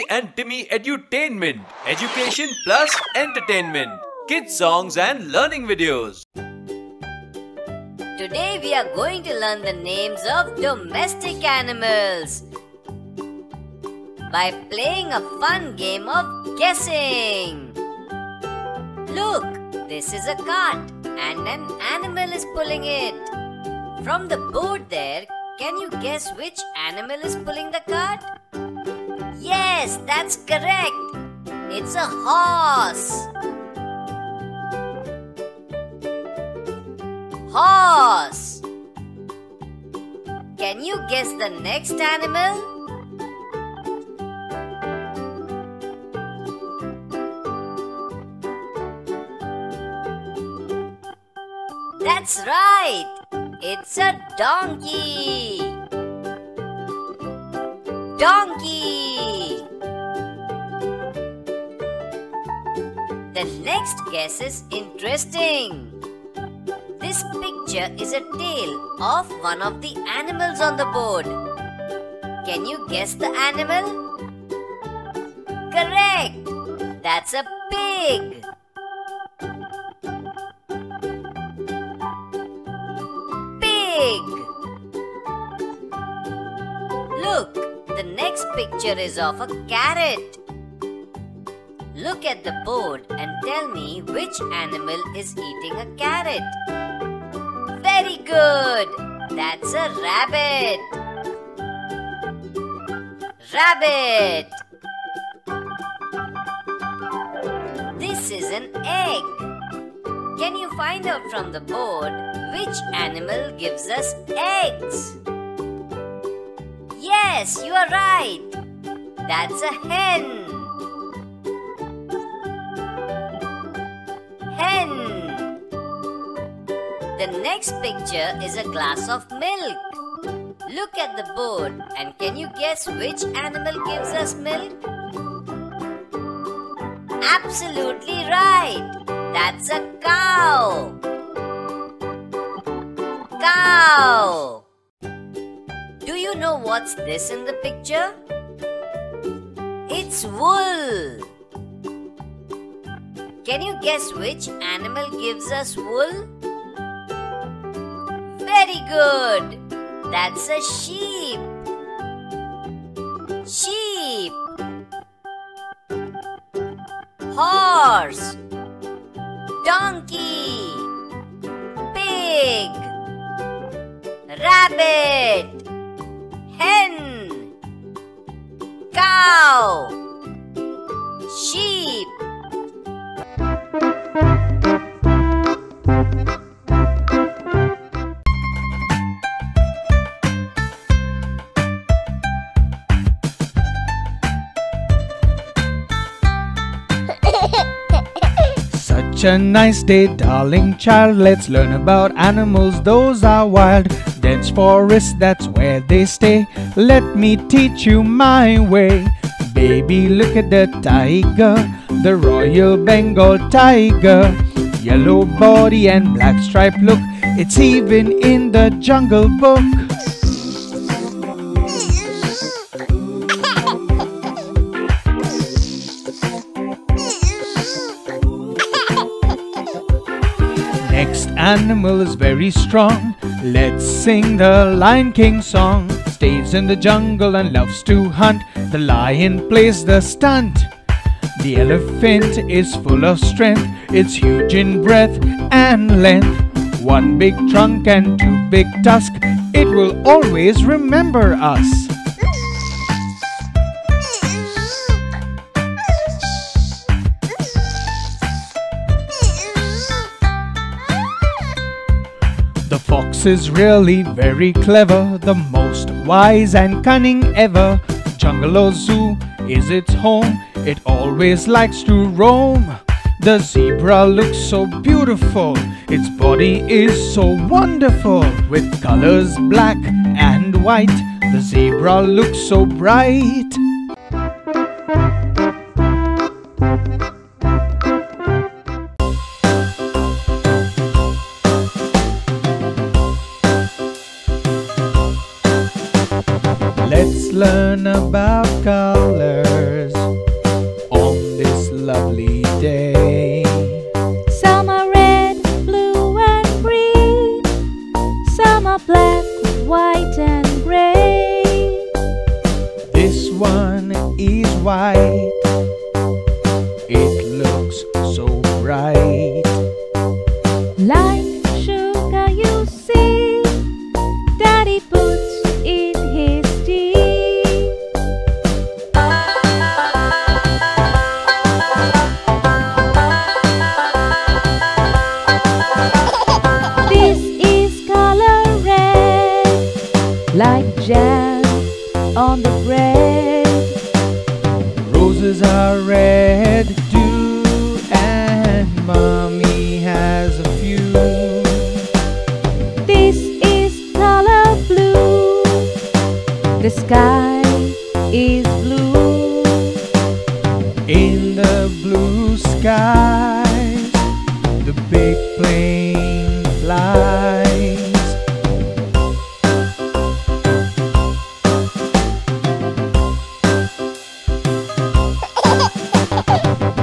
and Timmy Edutainment. Education plus entertainment. Kids songs and learning videos. Today we are going to learn the names of domestic animals by playing a fun game of guessing. Look, this is a cart and an animal is pulling it. From the board there, can you guess which animal is pulling the cart? Yes, that's correct. It's a horse. Horse. Can you guess the next animal? That's right. It's a donkey. Donkey. The next guess is interesting. This picture is a tail of one of the animals on the board. Can you guess the animal? Correct! That's a pig. Pig. Look, the next picture is of a carrot. Look at the board and tell me which animal is eating a carrot. Very good! That's a rabbit. Rabbit. This is an egg. Can you find out from the board which animal gives us eggs? Yes, you are right. That's a hen. Hen. The next picture is a glass of milk. Look at the board and can you guess which animal gives us milk? Absolutely right. That's a cow. Cow. Do you know what's this in the picture? It's wool. Can you guess which animal gives us wool? Very good! That's a sheep. Sheep. Horse. Donkey. Pig. Rabbit. Hen. Cow. Sheep. Such a nice day, darling child. Let's learn about animals, those are wild. Dense forest, that's where they stay. Let me teach you my way. Baby, look at the tiger, the Royal Bengal tiger. Yellow body and black stripe look, it's even in the Jungle Book. Next animal is very strong. Let's sing the Lion King song. Stays in the jungle and loves to hunt. The lion plays the stunt. The elephant is full of strength. It's huge in breadth and length. One big trunk and two big tusks. It will always remember us. The fox is really very clever, the most wise and cunning ever. Jungle or zoo is its home, it always likes to roam. The zebra looks so beautiful, its body is so wonderful. With colors black and white, the zebra looks so bright. Let's learn about colors. one is white. It looks so bright. Like sugar, you see, Daddy puts in his tea. This is color red, like jam on the bread. Roses are red too, and Mommy has a few. This is color blue, the sky is blue. In the blue skies, the big plane flies.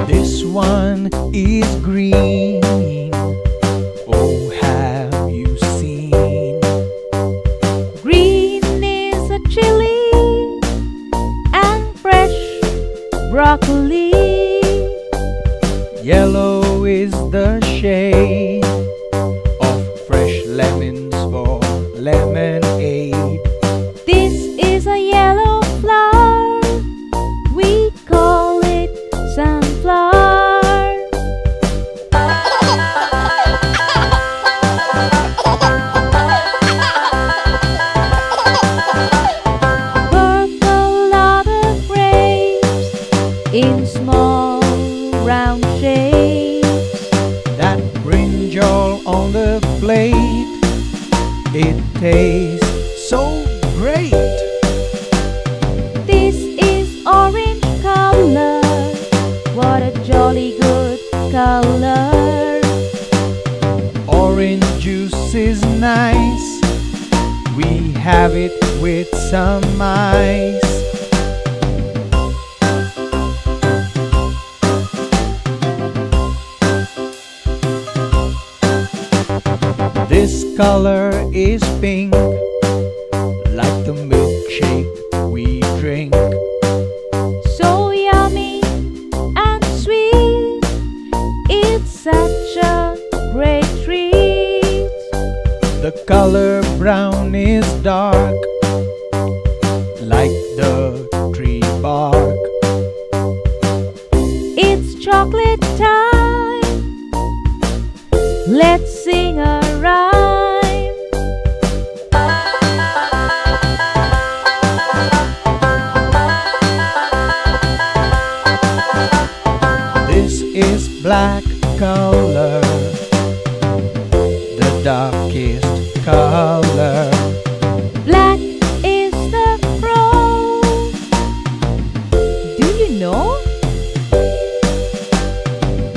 This one is green. Oh, have you seen? Green is a chili and fresh broccoli. Yellow is the shade of fresh lemons for lemonade. This is a yellow flower, we call it sunflower. Purple are the grapes in small round shapes. That brinjal on the plate, it tastes so great. This is orange color, what a jolly good color. Orange juice is nice, we have it with some ice. This color is pink, like the milkshake we drink. So yummy and sweet, it's such a great treat. The color brown is dark, like the tree bark. It's chocolate time, let's sing a rhyme. This is black color, the darkest color. Black is the fruit, do you know?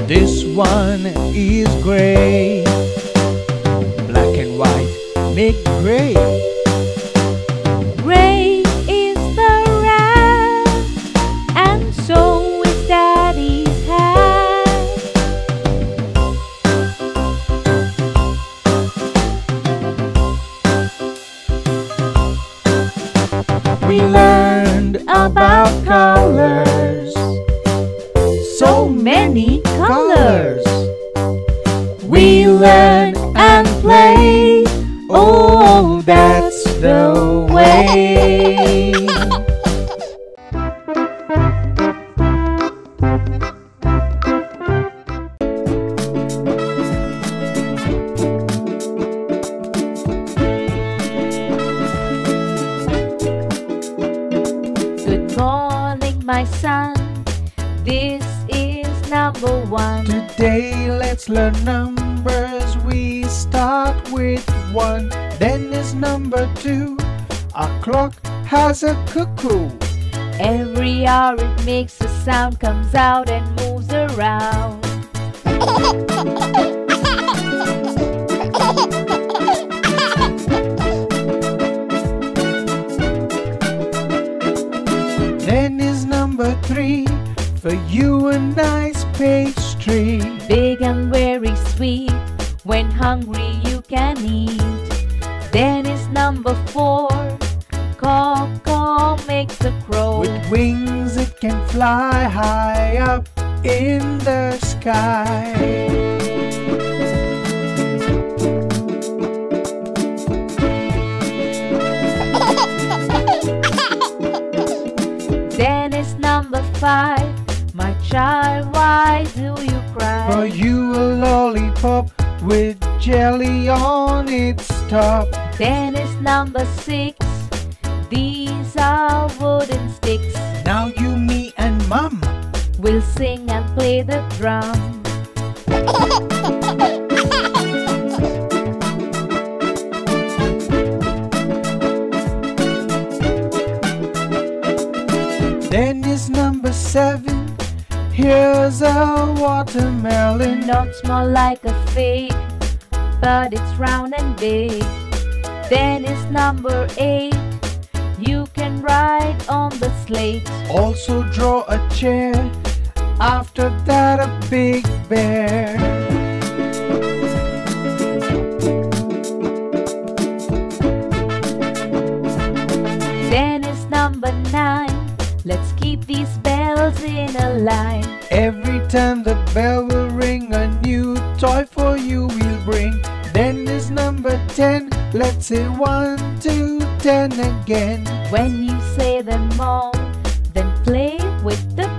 This one is gray, black and white make gray. Gray is the rat, and so is Daddy's hat. We learned about colors, so many colors. We learn and play, oh, that's the way. Good morning, my son, this is number one. Today let's learn numbers. We start with 1, then is number 2. Our clock has a cuckoo. Every hour it makes a sound, comes out and moves around. Then is number 3, for you a nice pastry. Big and very sweet, when hungry you can eat. Then is number 4, cocoa song makes a crow. With wings it can fly high up in the sky. Then is number 5. My child, why do you cry? For you a lollipop with jelly on its top. Then is number 6. These are wooden sticks. Now you, me and Mum We'll sing and play the drum. Then is number 7. Here's a watermelon. Not small like a fig, but it's round and big. Then is number 8. You can ride on the slate. Also draw a chair. After that a big bear. Then is number 9. Let's keep these bells in a line. Every time the bell will ring, a new toy for you we'll bring. Then is number 10. Let's say 1, 2, 10 again. When you say them all, then play with the